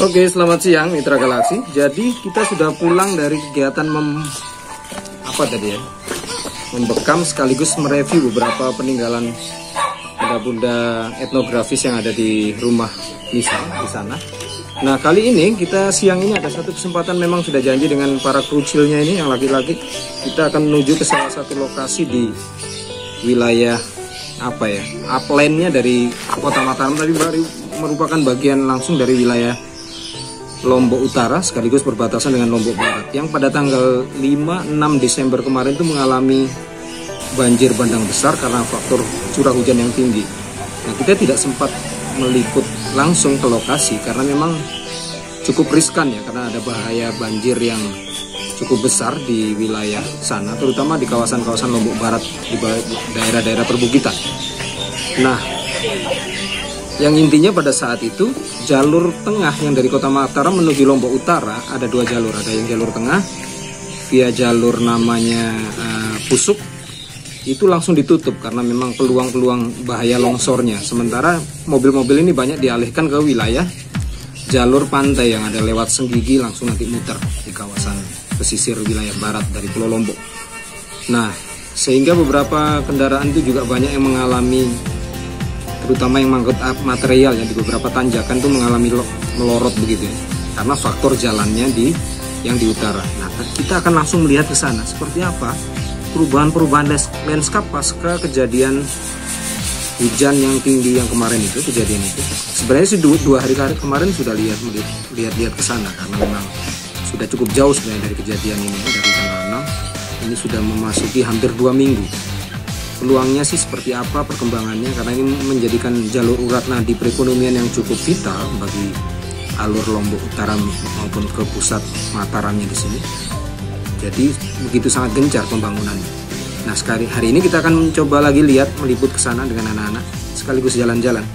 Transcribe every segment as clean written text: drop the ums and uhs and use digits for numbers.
Oke, selamat siang Mitra Galaksi. Jadi kita sudah pulang dari kegiatan membekam sekaligus mereview beberapa peninggalan benda-benda etnografis yang ada di rumah Nisa di sana. Nah, kali ini kita siang ini ada satu kesempatan, memang sudah janji dengan para krucilnya ini yang laki-laki. Kita akan menuju ke salah satu lokasi di wilayah uplandnya dari Kota Mataram, tapi baru merupakan bagian langsung dari wilayah Lombok Utara sekaligus berbatasan dengan Lombok Barat, yang pada tanggal 5-6 Desember kemarin itu mengalami banjir bandang besar karena faktor curah hujan yang tinggi. Nah, kita tidak sempat meliput langsung ke lokasi karena memang cukup riskan ya, karena ada bahaya banjir yang cukup besar di wilayah sana, terutama di kawasan-kawasan Lombok Barat, di daerah-daerah perbukitan. Nah, yang intinya pada saat itu jalur tengah yang dari Kota Mataram menuju Lombok Utara ada dua jalur. Ada yang jalur tengah via jalur namanya Pusuk, itu langsung ditutup karena memang peluang-peluang bahaya longsornya. Sementara mobil-mobil ini banyak dialihkan ke wilayah jalur pantai yang ada lewat Senggigi, langsung nanti muter di kawasan pesisir wilayah barat dari Pulau Lombok. Nah, sehingga beberapa kendaraan itu juga banyak yang mengalami, terutama yang mengangkut material yang di beberapa tanjakan itu mengalami melorot begitu ya, karena faktor jalannya yang di utara. Nah, kita akan langsung melihat ke sana seperti apa perubahan landscape pasca kejadian hujan yang tinggi yang kemarin itu, kejadian itu. Sebenarnya sih dua hari kemarin sudah lihat ke sana karena memang sudah cukup jauh sebenarnya dari kejadian ini, dari tanggal 6 ini sudah memasuki hampir 2 minggu. Peluangnya sih seperti apa perkembangannya, karena ini menjadikan jalur urat nadi perekonomian yang cukup vital bagi alur Lombok Utara maupun ke pusat Mataramnya di sini. Jadi begitu sangat gencar pembangunannya. Nah, hari ini kita akan mencoba lagi meliput ke sana dengan anak-anak sekaligus jalan-jalan.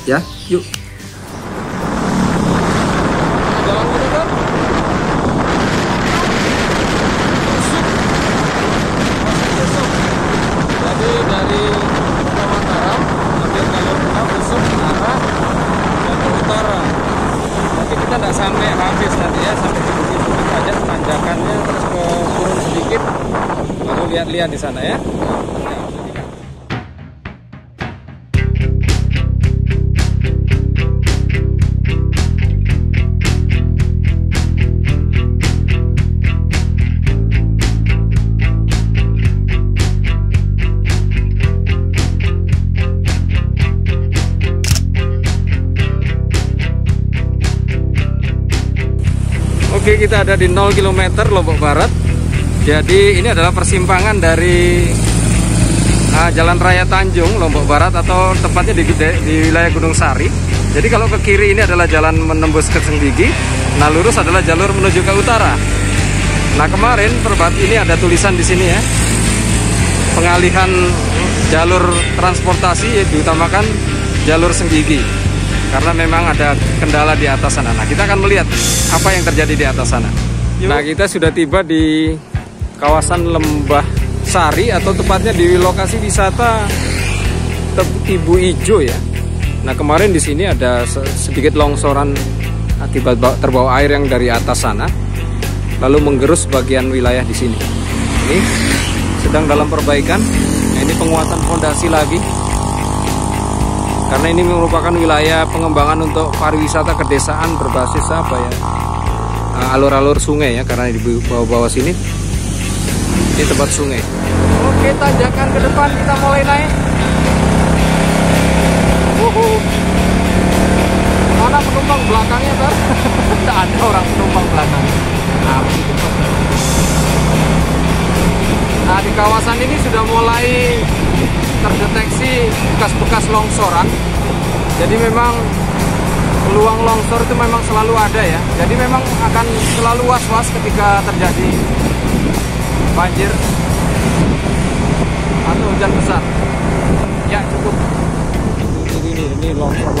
Ya, yuk. Sampai habis nanti ya, sampai di bukit-bukit aja tanjakannya, terus ke turun sedikit, lalu lihat-lihat di sana ya. Oke, kita ada di 0 km Lombok Barat. Jadi ini adalah persimpangan dari Jalan Raya Tanjung Lombok Barat, atau tepatnya di wilayah Gunung Sari. Jadi kalau ke kiri ini adalah jalan menembus ke Senggigi, nah lurus adalah jalur menuju ke utara. Nah, kemarin ini ada tulisan di sini ya, pengalihan jalur transportasi diutamakan jalur Senggigi, karena memang ada kendala di atas sana. Nah, kita akan melihat apa yang terjadi di atas sana. Nah, kita sudah tiba di kawasan Lembah Sari, atau tepatnya di lokasi wisata Ibu Ijo ya. Nah, kemarin di sini ada sedikit longsoran akibat terbawa air yang dari atas sana, lalu menggerus bagian wilayah di sini. Ini sedang dalam perbaikan. Nah, ini penguatan fondasi lagi, karena ini merupakan wilayah pengembangan untuk pariwisata kedesaan berbasis alur-alur sungai ya, karena di bawah-bawah sini ini tempat sungai. Oke, tanjakan ke depan kita mulai naik. Mana penumpang belakangnya, Tar? Tidak ada orang penumpang belakang. Nah, di kawasan ini sudah mulai terdeteksi bekas-bekas longsoran. Jadi memang peluang longsor itu memang selalu ada ya. Jadi memang akan selalu was-was ketika terjadi banjir atau hujan besar. Ya, cukup. Ini longsor.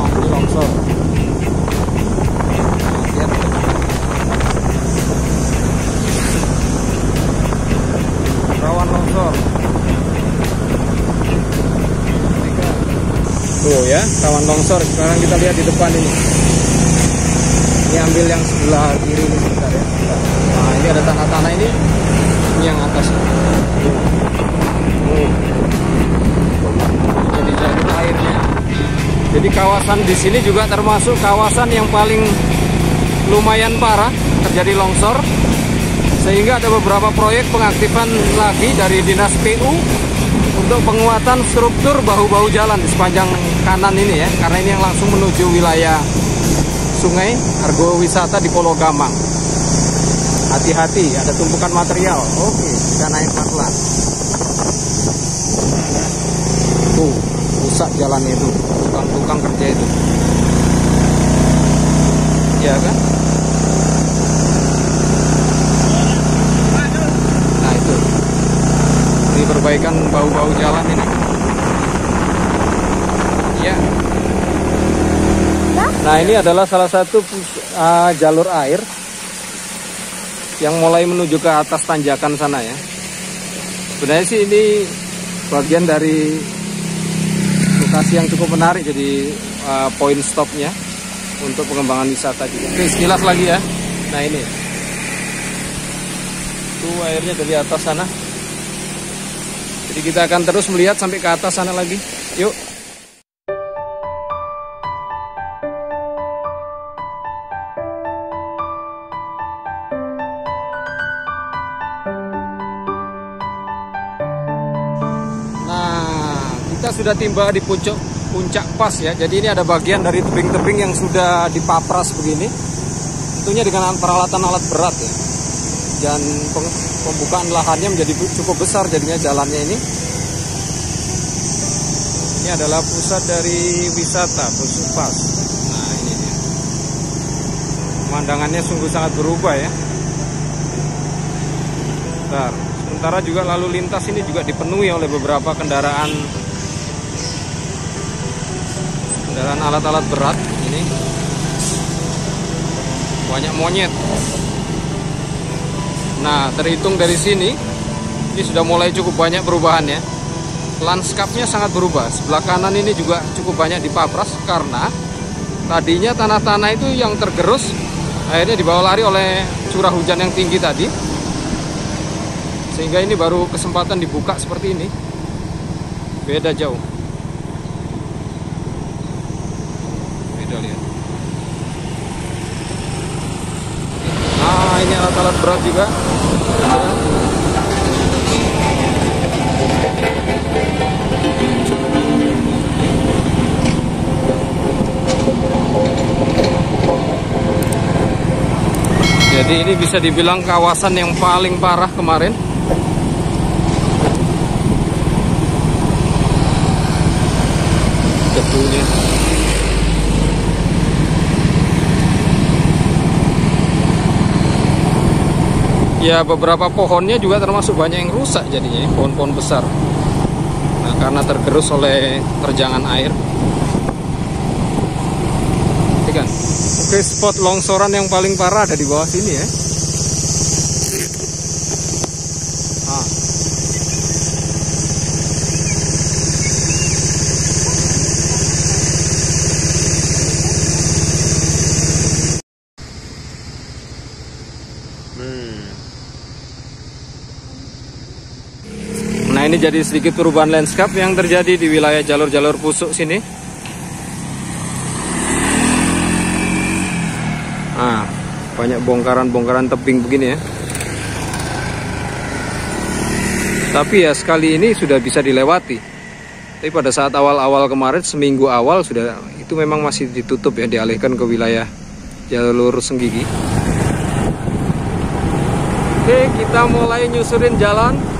Ini longsor. Lihat. Rawan longsor. Tuh ya. ya, rawan longsor. Sekarang kita lihat di depan ini. Ini ambil yang sebelah kiri ini sebentar ya. Nah, ini ada tanah-tanah ini yang atas. Jadi jalur airnya. Jadi kawasan di sini juga termasuk kawasan yang paling lumayan parah terjadi longsor. Sehingga ada beberapa proyek pengaktifan lagi dari Dinas PU untuk penguatan struktur bahu-bahu jalan di sepanjang kanan ini ya. Karena ini yang langsung menuju wilayah Sungai Argo Wisata di Pulau Gamang. Hati-hati, ada tumpukan material. Oke, kita naik pelan-pelan. Tuh, rusak jalannya itu, tukang-tukang kerja itu. Ya kan? Nah itu, ini perbaikan bahu-bahu jalan ini. Ya. Nah ini adalah salah satu jalur air yang mulai menuju ke atas tanjakan sana ya. Sebenarnya sih ini bagian dari lokasi yang cukup menarik, jadi poin stopnya untuk pengembangan wisata juga. Oke, sekilas lagi ya. Nah ini tuh airnya dari atas sana. Jadi kita akan terus melihat sampai ke atas sana lagi. Yuk. Kita sudah tiba di puncak pas ya. Jadi ini ada bagian dari tebing-tebing yang sudah dipapras begini. Tentunya dengan peralatan alat berat ya. Dan pembukaan lahannya menjadi cukup besar jadinya jalannya ini. Ini adalah pusat dari wisata Pusupas. Nah ini dia. Pemandangannya sungguh sangat berubah ya. Bentar. Sementara juga lalu lintas ini juga dipenuhi oleh beberapa kendaraan alat-alat berat ini. Banyak monyet. Nah, terhitung dari sini ini sudah mulai cukup banyak perubahan ya. Lanskapnya sangat berubah. Sebelah kanan ini juga cukup banyak dipapras karena tadinya tanah-tanah itu yang tergerus akhirnya dibawa lari oleh curah hujan yang tinggi tadi. Sehingga ini baru kesempatan dibuka seperti ini. Beda jauh. Beda lihat. Nah, ini alat-alat berat juga. Jadi ini bisa dibilang kawasan yang paling parah kemarin. Debunya. Ya beberapa pohonnya juga termasuk banyak yang rusak jadinya, pohon-pohon besar. Nah karena tergerus oleh terjangan air. Kan? Oke, spot longsoran yang paling parah ada di bawah sini ya. Nah ini jadi sedikit perubahan landscape yang terjadi di wilayah jalur-jalur Pusuk sini. Nah, banyak bongkaran-bongkaran tebing begini ya. Tapi ya sekali ini sudah bisa dilewati. Tapi pada saat awal-awal kemarin, seminggu awal sudah itu memang masih ditutup ya, dialihkan ke wilayah jalur Senggigi. Oke, kita mulai nyusurin jalan.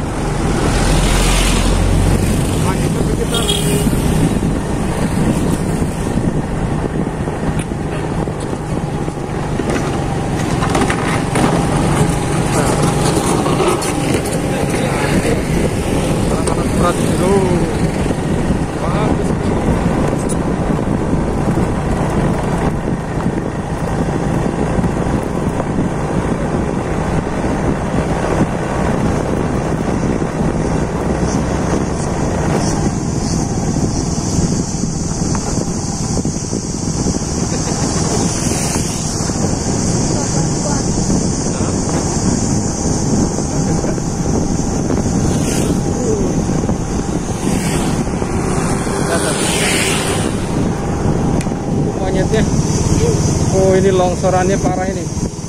longsorannya parah ini.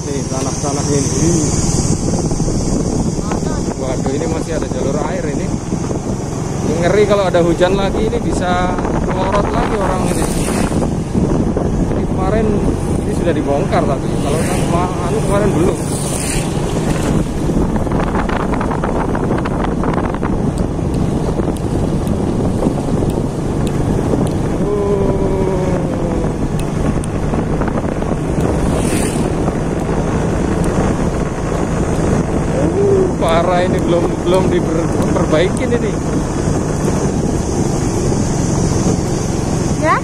Nih tanah-tanahnya ini. Waduh, ini masih ada jalur air ini. Ngeri kalau ada hujan lagi, ini bisa melorot lagi orang ini. Ini kemarin ini sudah dibongkar, tapi kalau kemarin belum. Parah ini, belum diperbaikin ini. Ya?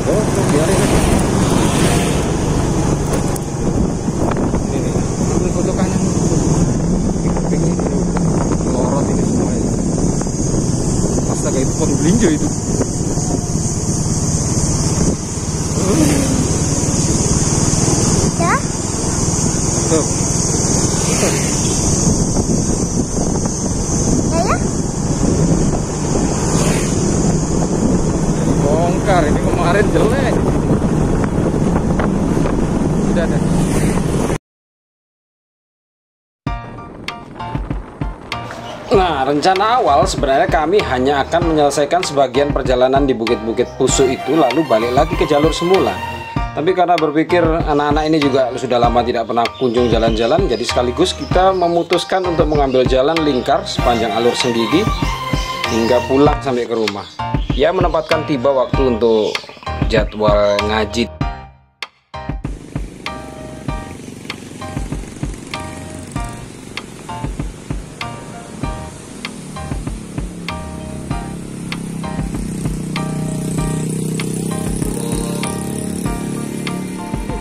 Oh, biarin aja. Ini nih, ambil foto kanan. Ini melorot ini semua ini. Astaga, itu pohon belinjo itu. Ya? Tuh. Bongkar ini kemarin jelek. Udah deh. Nah, rencana awal sebenarnya kami hanya akan menyelesaikan sebagian perjalanan di bukit-bukit Pusu itu, lalu balik lagi ke jalur semula. Tapi karena berpikir anak-anak ini juga sudah lama tidak pernah kunjung jalan-jalan, jadi sekaligus kita memutuskan untuk mengambil jalan lingkar sepanjang alur Senggigi hingga pulang sampai ke rumah. Ya, menempatkan tiba waktu untuk jadwal ngaji.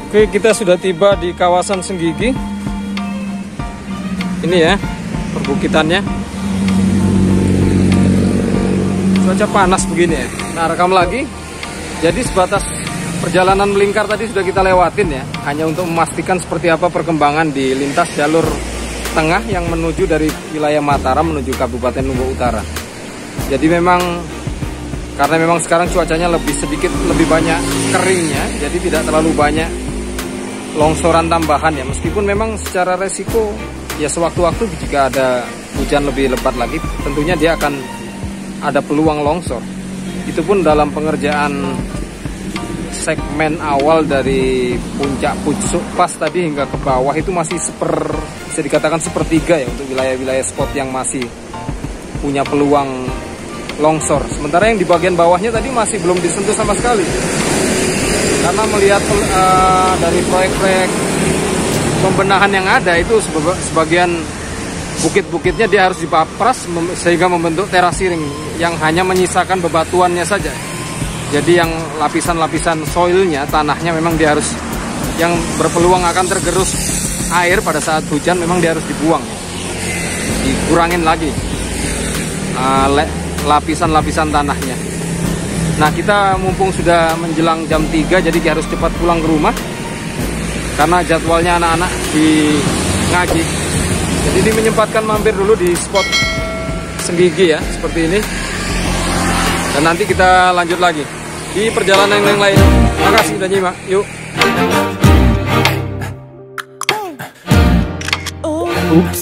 Oke, kita sudah tiba di kawasan Senggigi. Ini ya, perbukitannya. Cuaca panas begini ya. Nah, rekam lagi. Jadi sebatas perjalanan melingkar tadi sudah kita lewatin ya. Hanya untuk memastikan seperti apa perkembangan di lintas jalur tengah yang menuju dari wilayah Mataram menuju Kabupaten Lombok Utara. Jadi karena memang sekarang cuacanya lebih banyak keringnya, jadi tidak terlalu banyak longsoran tambahan ya. Meskipun memang secara resiko ya sewaktu-waktu jika ada hujan lebih lebat lagi, tentunya dia akan ada peluang longsor. Itu pun dalam pengerjaan segmen awal dari puncak Pucuk Pas tadi hingga ke bawah itu masih bisa dikatakan sepertiga ya untuk wilayah-wilayah spot yang masih punya peluang longsor. Sementara yang di bagian bawahnya tadi masih belum disentuh sama sekali. Karena melihat dari proyek-proyek pembenahan yang ada itu sebagian bukit-bukitnya dia harus dipapras sehingga membentuk terasiring yang hanya menyisakan bebatuannya saja. Jadi yang lapisan-lapisan soilnya, tanahnya memang dia harus, yang berpeluang akan tergerus air pada saat hujan memang dia harus dibuang, dikurangin lagi lapisan-lapisan tanahnya. Nah, kita mumpung sudah menjelang jam 3, jadi harus cepat pulang ke rumah karena jadwalnya anak-anak di ngaji. Jadi ini menyempatkan mampir dulu di spot Senggigi ya, seperti ini. Dan nanti kita lanjut lagi di perjalanan yang lain. Terima kasih sudah nyimak. Yuk. Oops.